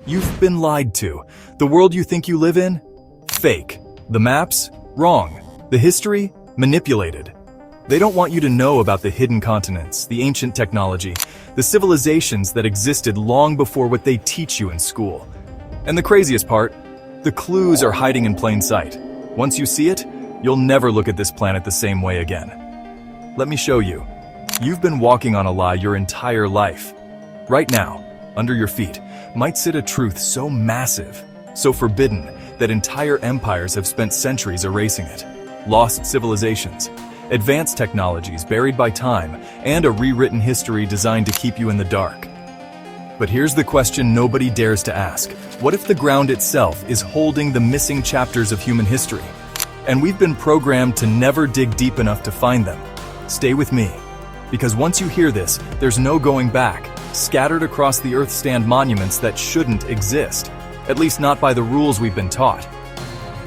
You've been lied to. The world you think you live in? Fake. The maps? Wrong. The history? Manipulated. They don't want you to know about the hidden continents, the ancient technology, the civilizations that existed long before what they teach you in school. And the craziest part, the clues are hiding in plain sight. Once you see it, you'll never look at this planet the same way again. Let me show you. You've been walking on a lie your entire life. Right now, under your feet, might sit a truth so massive, so forbidden, that entire empires have spent centuries erasing it. Lost civilizations, advanced technologies buried by time, and a rewritten history designed to keep you in the dark. But here's the question nobody dares to ask. What if the ground itself is holding the missing chapters of human history? And we've been programmed to never dig deep enough to find them. Stay with me. Because once you hear this, there's no going back. Scattered across the earth stand monuments that shouldn't exist. At least not by the rules we've been taught.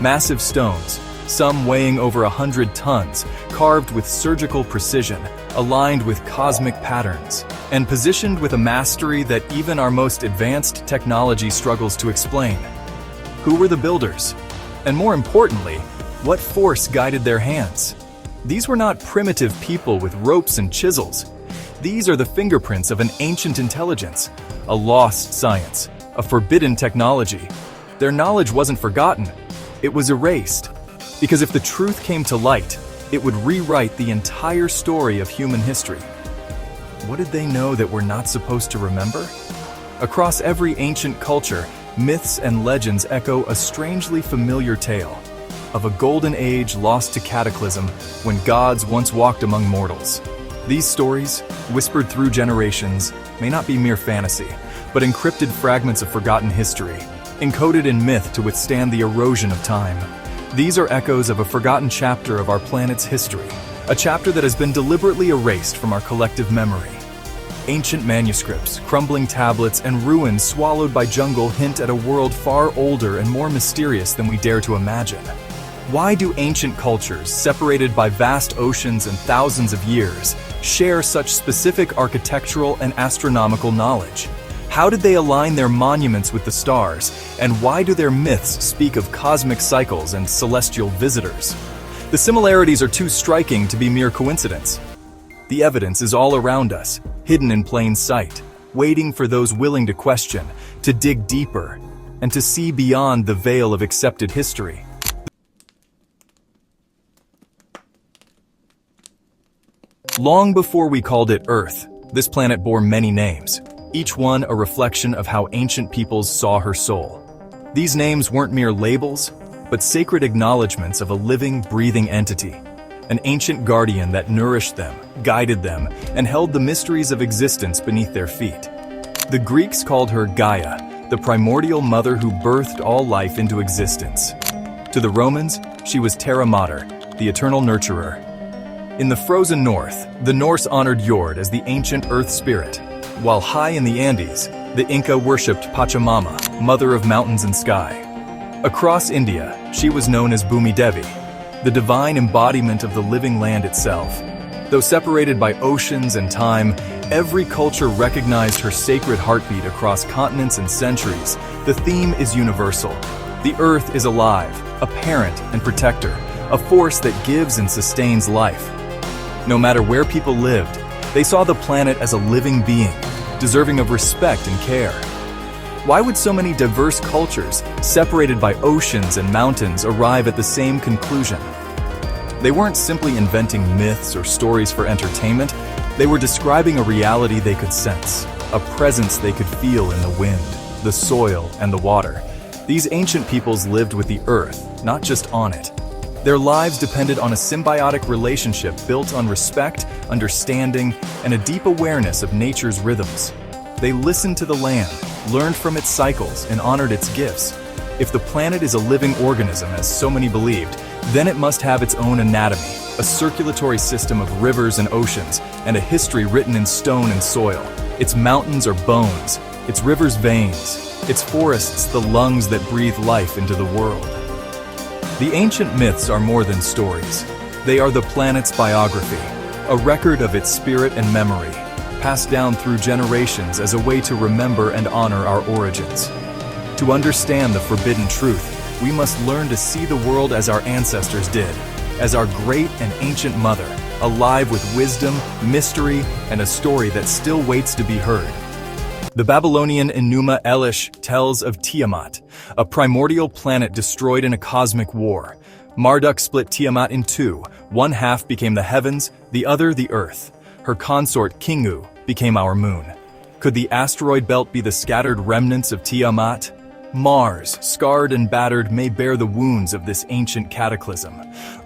Massive stones, some weighing over 100 tons, carved with surgical precision, aligned with cosmic patterns, and positioned with a mastery that even our most advanced technology struggles to explain. Who were the builders? And more importantly, what force guided their hands? These were not primitive people with ropes and chisels. These are the fingerprints of an ancient intelligence, a lost science, a forbidden technology. Their knowledge wasn't forgotten, it was erased. Because if the truth came to light, it would rewrite the entire story of human history. What did they know that we're not supposed to remember? Across every ancient culture, myths and legends echo a strangely familiar tale of a golden age lost to cataclysm when gods once walked among mortals. These stories, whispered through generations, may not be mere fantasy, but encrypted fragments of forgotten history, encoded in myth to withstand the erosion of time. These are echoes of a forgotten chapter of our planet's history, a chapter that has been deliberately erased from our collective memory. Ancient manuscripts, crumbling tablets, and ruins swallowed by jungle hint at a world far older and more mysterious than we dare to imagine. Why do ancient cultures, separated by vast oceans and thousands of years, share such specific architectural and astronomical knowledge? How did they align their monuments with the stars, and why do their myths speak of cosmic cycles and celestial visitors? The similarities are too striking to be mere coincidence. The evidence is all around us, hidden in plain sight, waiting for those willing to question, to dig deeper, and to see beyond the veil of accepted history. Long before we called it Earth, this planet bore many names, each one a reflection of how ancient peoples saw her soul. These names weren't mere labels, but sacred acknowledgments of a living, breathing entity, an ancient guardian that nourished them, guided them, and held the mysteries of existence beneath their feet. The Greeks called her Gaia, the primordial mother who birthed all life into existence. To the Romans, she was Terra Mater, the eternal nurturer. In the frozen north, the Norse honored Jord as the ancient earth spirit, while high in the Andes, the Inca worshipped Pachamama, mother of mountains and sky. Across India, she was known as Bhumi Devi, the divine embodiment of the living land itself. Though separated by oceans and time, every culture recognized her sacred heartbeat across continents and centuries. The theme is universal. The earth is alive, a parent and protector, a force that gives and sustains life. No matter where people lived, they saw the planet as a living being, deserving of respect and care. Why would so many diverse cultures, separated by oceans and mountains, arrive at the same conclusion? They weren't simply inventing myths or stories for entertainment, they were describing a reality they could sense, a presence they could feel in the wind, the soil, and the water. These ancient peoples lived with the earth, not just on it. Their lives depended on a symbiotic relationship built on respect, understanding, and a deep awareness of nature's rhythms. They listened to the land, learned from its cycles, and honored its gifts. If the planet is a living organism, as so many believed, then it must have its own anatomy, a circulatory system of rivers and oceans, and a history written in stone and soil. Its mountains are bones, its rivers veins, its forests the lungs that breathe life into the world. The ancient myths are more than stories. They are the planet's biography, a record of its spirit and memory, passed down through generations as a way to remember and honor our origins. To understand the forbidden truth, we must learn to see the world as our ancestors did, as our great and ancient mother, alive with wisdom, mystery, and a story that still waits to be heard. The Babylonian Enuma Elish tells of Tiamat, a primordial planet destroyed in a cosmic war. Marduk split Tiamat in two. One half became the heavens, the other the earth. Her consort Kingu became our moon. Could the asteroid belt be the scattered remnants of Tiamat? Mars, scarred and battered, may bear the wounds of this ancient cataclysm.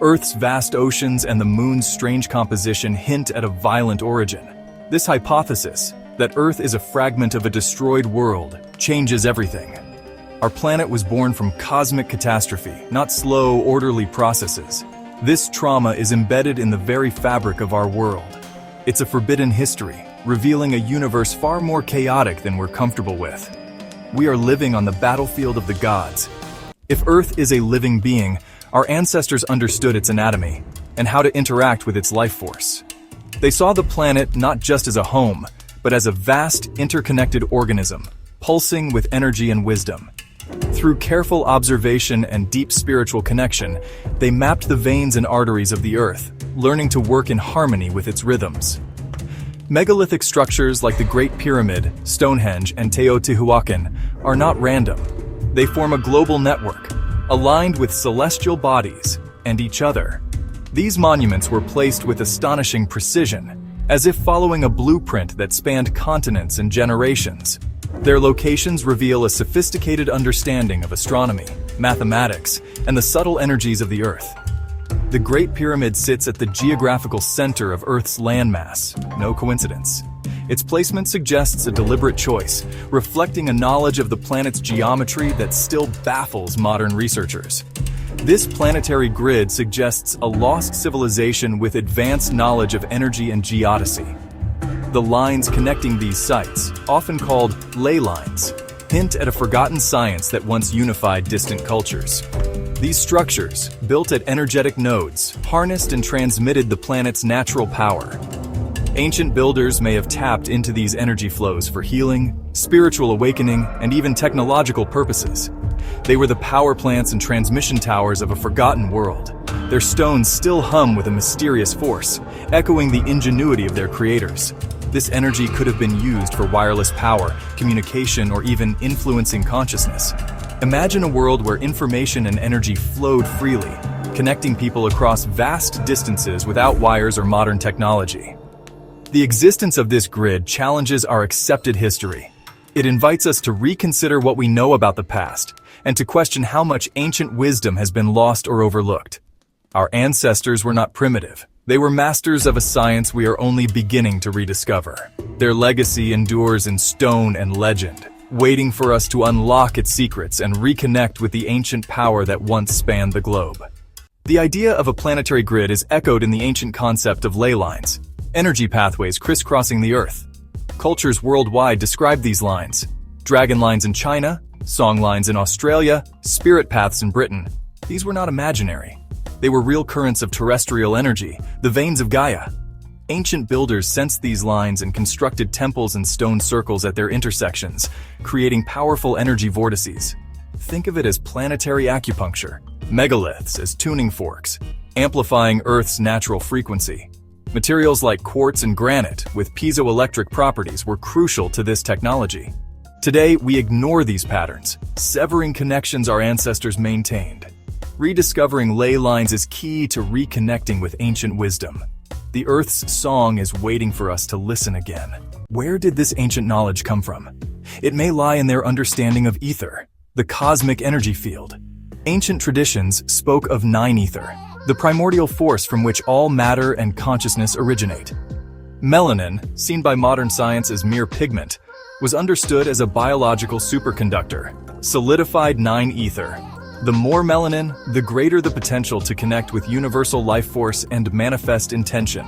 Earth's vast oceans and the moon's strange composition hint at a violent origin. This hypothesis, that Earth is a fragment of a destroyed world, changes everything. Our planet was born from cosmic catastrophe, not slow, orderly processes. This trauma is embedded in the very fabric of our world. It's a forbidden history, revealing a universe far more chaotic than we're comfortable with. We are living on the battlefield of the gods. If Earth is a living being, our ancestors understood its anatomy and how to interact with its life force. They saw the planet not just as a home, but as a vast, interconnected organism, pulsing with energy and wisdom. Through careful observation and deep spiritual connection, they mapped the veins and arteries of the Earth, learning to work in harmony with its rhythms. Megalithic structures like the Great Pyramid, Stonehenge, and Teotihuacan are not random. They form a global network, aligned with celestial bodies and each other. These monuments were placed with astonishing precision, as if following a blueprint that spanned continents and generations. Their locations reveal a sophisticated understanding of astronomy, mathematics, and the subtle energies of the Earth. The Great Pyramid sits at the geographical center of Earth's landmass. No coincidence. Its placement suggests a deliberate choice, reflecting a knowledge of the planet's geometry that still baffles modern researchers. This planetary grid suggests a lost civilization with advanced knowledge of energy and geodesy. The lines connecting these sites, often called ley lines, hint at a forgotten science that once unified distant cultures. These structures, built at energetic nodes, harnessed and transmitted the planet's natural power. Ancient builders may have tapped into these energy flows for healing, spiritual awakening, and even technological purposes. They were the power plants and transmission towers of a forgotten world. Their stones still hum with a mysterious force, echoing the ingenuity of their creators. This energy could have been used for wireless power, communication, or even influencing consciousness. Imagine a world where information and energy flowed freely, connecting people across vast distances without wires or modern technology. The existence of this grid challenges our accepted history. It invites us to reconsider what we know about the past and to question how much ancient wisdom has been lost or overlooked. Our ancestors were not primitive. They were masters of a science we are only beginning to rediscover. Their legacy endures in stone and legend, waiting for us to unlock its secrets and reconnect with the ancient power that once spanned the globe. The idea of a planetary grid is echoed in the ancient concept of ley lines, energy pathways crisscrossing the Earth. Cultures worldwide describe these lines: dragon lines in China, song lines in Australia, spirit paths in Britain. These were not imaginary. They were real currents of terrestrial energy, the veins of Gaia. Ancient builders sensed these lines and constructed temples and stone circles at their intersections, creating powerful energy vortices. Think of it as planetary acupuncture, megaliths as tuning forks, amplifying Earth's natural frequency. Materials like quartz and granite with piezoelectric properties were crucial to this technology. Today, we ignore these patterns, severing connections our ancestors maintained. Rediscovering ley lines is key to reconnecting with ancient wisdom. The Earth's song is waiting for us to listen again. Where did this ancient knowledge come from? It may lie in their understanding of ether, the cosmic energy field. Ancient traditions spoke of nine ether, the primordial force from which all matter and consciousness originate. Melanin, seen by modern science as mere pigment, was understood as a biological superconductor, solidified nine ether. The more melanin, the greater the potential to connect with universal life force and manifest intention.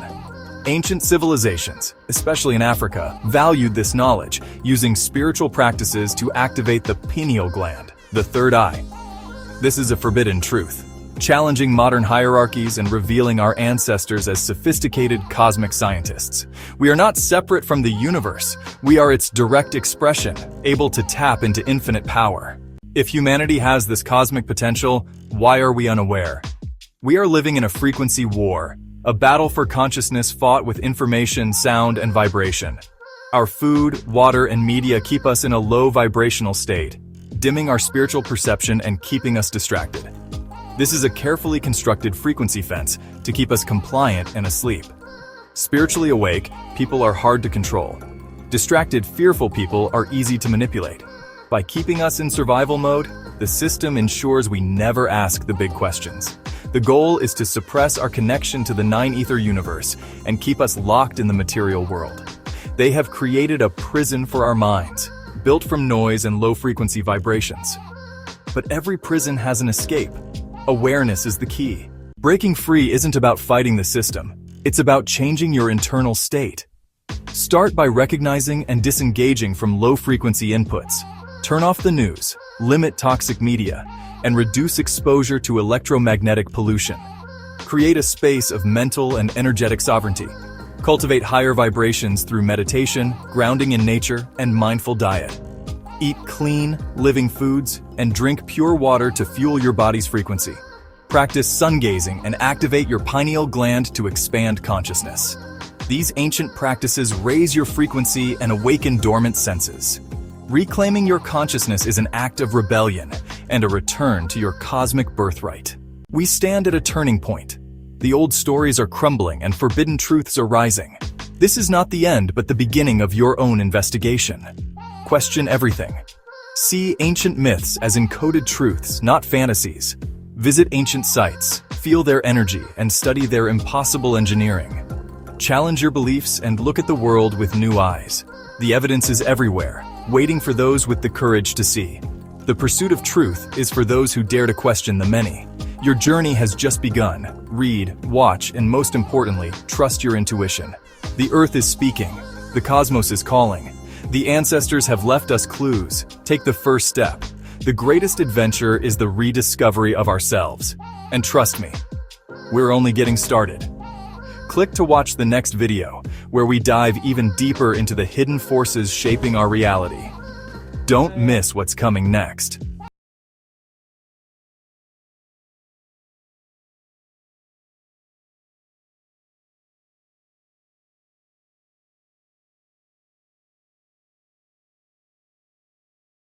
Ancient civilizations, especially in Africa, valued this knowledge, using spiritual practices to activate the pineal gland, the third eye. This is a forbidden truth, challenging modern hierarchies and revealing our ancestors as sophisticated cosmic scientists. We are not separate from the universe. We are its direct expression, able to tap into infinite power. If humanity has this cosmic potential, why are we unaware? We are living in a frequency war, a battle for consciousness fought with information, sound, and vibration. Our food, water, and media keep us in a low vibrational state, dimming our spiritual perception and keeping us distracted. This is a carefully constructed frequency fence to keep us compliant and asleep. Spiritually awake, people are hard to control. Distracted, fearful people are easy to manipulate. By keeping us in survival mode, the system ensures we never ask the big questions. The goal is to suppress our connection to the nine-ether universe and keep us locked in the material world. They have created a prison for our minds, built from noise and low-frequency vibrations. But every prison has an escape. Awareness is the key. Breaking free isn't about fighting the system. It's about changing your internal state. Start by recognizing and disengaging from low-frequency inputs. Turn off the news, limit toxic media, and reduce exposure to electromagnetic pollution. Create a space of mental and energetic sovereignty. Cultivate higher vibrations through meditation, grounding in nature, and mindful diet. Eat clean, living foods, and drink pure water to fuel your body's frequency. Practice sun gazing and activate your pineal gland to expand consciousness. These ancient practices raise your frequency and awaken dormant senses. Reclaiming your consciousness is an act of rebellion and a return to your cosmic birthright. We stand at a turning point. The old stories are crumbling and forbidden truths are rising. This is not the end, but the beginning of your own investigation. Question everything. See ancient myths as encoded truths, not fantasies. Visit ancient sites, feel their energy, and study their impossible engineering. Challenge your beliefs and look at the world with new eyes. The evidence is everywhere, waiting for those with the courage to see. The pursuit of truth is for those who dare to question the many. Your journey has just begun. Read, watch, and most importantly, trust your intuition. The earth is speaking. The cosmos is calling. The ancestors have left us clues. Take the first step. The greatest adventure is the rediscovery of ourselves. And trust me, we're only getting started. Click to watch the next video, where we dive even deeper into the hidden forces shaping our reality. Don't miss what's coming next.